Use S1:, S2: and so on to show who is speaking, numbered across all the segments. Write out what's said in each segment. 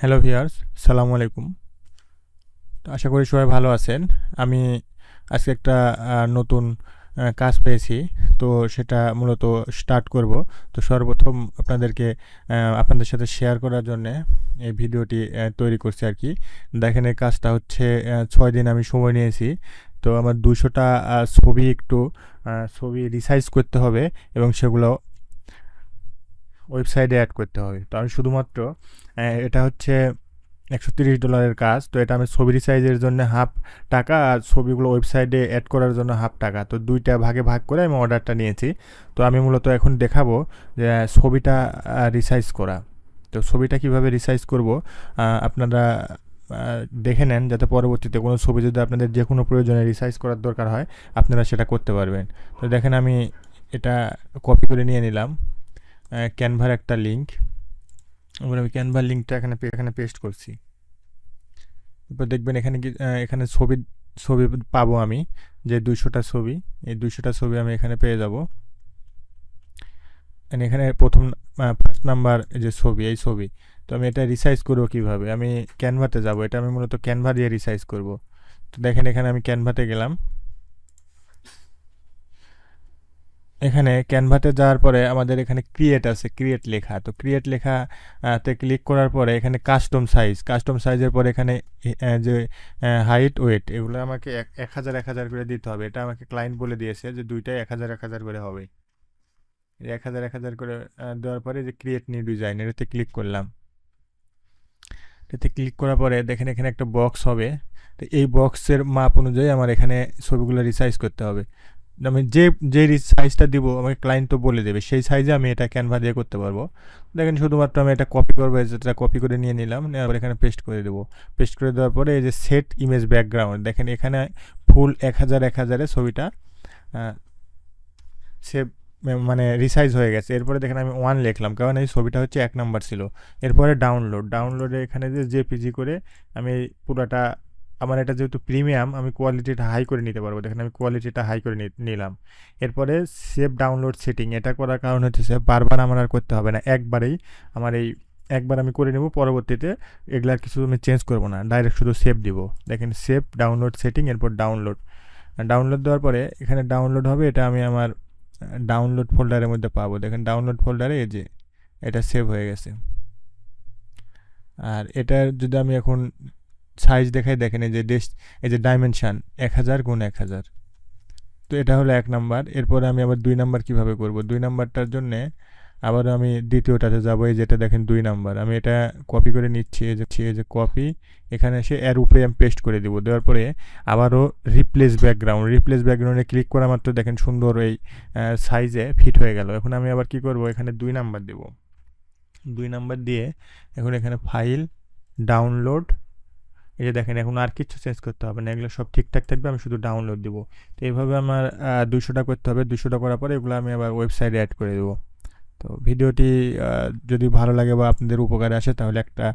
S1: Hello viewers, সালামু আলাইকুম। তো আশা করি সবাই ভালো আছেন। আমি আজকে একটা নতুন কাজ পেয়েছি। তো সেটা মূলত স্টার্ট করব। তো সর্বপ্রথম আপনাদের সাথে শেয়ার করার জন্যে এই ভিডিওটি তৈরি করছি আরকি। দেখেন এই কাজটা হচ্ছে ৬ দিন আমি সময় নিয়েছি। তো আমার ২০০ টা ছবি রিসাইজ করতে হবে এবং সেগুলো ওয়েবসাইটে এড করতে হবে। তো আমি শুধুমাত্র এটা হচ্ছে $১৩০ কাজ। তো এটা আমি ছবি রিসাইজের জন্য হাফ টাকা আর ছবিগুলো ওয়েবসাইটে এড করার জন্য হাফ টাকা। তো ২ টা ভাগে ভাগ করে আমি অর্ডারটা নিয়েছি। তো আমি মূলত এখন দেখাবো যে ছবিটা রিসাইজ করা। তো ছবিটা কিভাবে রিসাইজ করব আপনারা দেখে নেন, যাতে পরবর্তীতে কোনো ছবি যদি আপনাদের যে কোনো প্রয়োজনে রিসাইজ করার দরকার হয় আপনারা সেটা করতে পারবেন। তো দেখেন আমি এটা কপি করে নিয়ে নিলাম ক্যানভার একটা লিঙ্ক। এবার আমি ক্যানভার লিঙ্কটা এখানে পেস্ট করছি। এরপর দেখবেন এখানে ছবি পাবো আমি, যে ২০০ টা ছবি, এই ২০০ টা ছবি আমি এখানে পেয়ে যাব। এখানে প্রথম ফার্স্ট নাম্বার যে ছবি, এই ছবি। তো আমি এটা রিসাইজ করবো কিভাবে? আমি ক্যানভাতে যাব। এটা আমি মূলত ক্যানভা দিয়ে রিসাইজ করব। তো দেখেন এখানে আমি ক্যানভাতে গেলাম। এখানে ক্যানভাতে যাওয়ার পরে আমাদের এখানে ক্রিয়েট আছে, ক্রিয়েট লেখা। তো ক্রিয়েট লেখা তে ক্লিক করার পরে এখানে কাস্টম সাইজের পরে এখানে যে হাইট ওয়েট এগুলো আমাকে ১,০০০ করে দিতে হবে। এটা আমাকে ক্লায়েন্ট বলে দিয়েছে যে দুইটাই ১,০০০ করে হবে। ১,০০০ করে দেওয়ার পরে যে ক্রিয়েট নিউ ডিজাইন এটাতে ক্লিক করলাম। এটাতে ক্লিক করার পরে দেখেন এখানে একটা বক্স হবে। তো এই বক্সের মাপ অনুযায়ী আমার এখানে ছবিগুলো রিসাইজ করতে হবে। আমি যে সাইজটা দিব আমাকে ক্লায়েন্ট তো বলে দেবে, সেই সাইজে আমি এটা ক্যানভা দিয়ে করতে পারবো। দেখেন শুধুমাত্র আমি এটা কপি করবো, যেটা কপি করে নিয়ে নিলাম, নেওয়ার পর এখানে পেস্ট করে দেবো। পেস্ট করে দেওয়ার পরে এই যে সেট ইমেজ ব্যাকগ্রাউন্ড, দেখেন এখানে ফুল ১,০০০ ছবিটা সেভ মানে রিসাইজ হয়ে গেছে। এরপরে দেখেন আমি 1 লিখলাম, কারণ এই ছবিটা হচ্ছে ১ নাম্বার ছিল। এরপরে ডাউনলোডে এখানে যে জেপিজি করে আমি পুরোটা, আমার এটা যেহেতু প্রিমিয়াম আমি কোয়ালিটিটা হাই করে নিতে পারবো। দেখেন আমি কোয়ালিটিটা হাই করে নিলাম। এরপরে সেভ ডাউনলোড সেটিং, এটা করার কারণ হচ্ছে বারবার আমার আর করতে হবে না, একবারেই আমার এই একবার আমি করে নেব। পরবর্তীতে এগুলার কিছু আমি চেঞ্জ করবো না, ডাইরেক্ট শুধু সেভ দিব। দেখেন সেভ ডাউনলোড সেটিং, এরপর ডাউনলোড দেওয়ার পরে এখানে ডাউনলোড হবে। এটা আমি আমার ডাউনলোড ফোল্ডারের মধ্যে পাবো। দেখেন ডাউনলোড ফোল্ডারে এই যে এটা সেভ হয়ে গেছে। আর এটার যদি আমি এখন সাইজ দেখাই, দেখেন এই যে ডাইমেনশন ১,০০০ × ১,০০০। তো এটা হলো ১ নাম্বার। এরপরে আমি আবার ২ নাম্বার কিভাবে করব? ২ নাম্বারটার জন্যে আবার আমি দ্বিতীয়টাতে যাবো। এই যেটা দেখেন ২ নাম্বার, আমি এটা কপি করে নিচ্ছি। এই যে কপি, এখানে এসে এর উপরে আমি পেস্ট করে দিব। দেওয়ার পরে আবারও রিপ্লেস ব্যাকগ্রাউন্ডে ক্লিক করা মাত্র দেখেন সুন্দর এই সাইজে ফিট হয়ে গেল। এখন আমি আবার কি করব? এখানে ২ নাম্বার দিব। ২ নাম্বার দিয়ে এখন এখানে ফাইল, ডাউনলোড, এই যে দেখেন এখন আর কিচ্ছু চেঞ্জ করতে হবে না, এগুলো সব ঠিকঠাক থাকবে। আমি শুধু ডাউনলোড দিব। তো এইভাবে আমার ২০০টা করতে হবে। ২০০টা করার পরে এগুলো আমি আবার ওয়েবসাইটে অ্যাড করে দেবো। তো ভিডিওটি যদি ভালো লাগে বা আপনাদের উপকারে আসে তাহলে একটা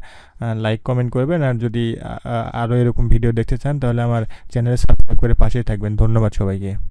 S1: লাইক কমেন্ট করবেন। আর যদি আরও এরকম ভিডিও দেখতে চান তাহলে আমার চ্যানেলে সাবস্ক্রাইব করে পাশেই থাকবেন। ধন্যবাদ সবাইকে।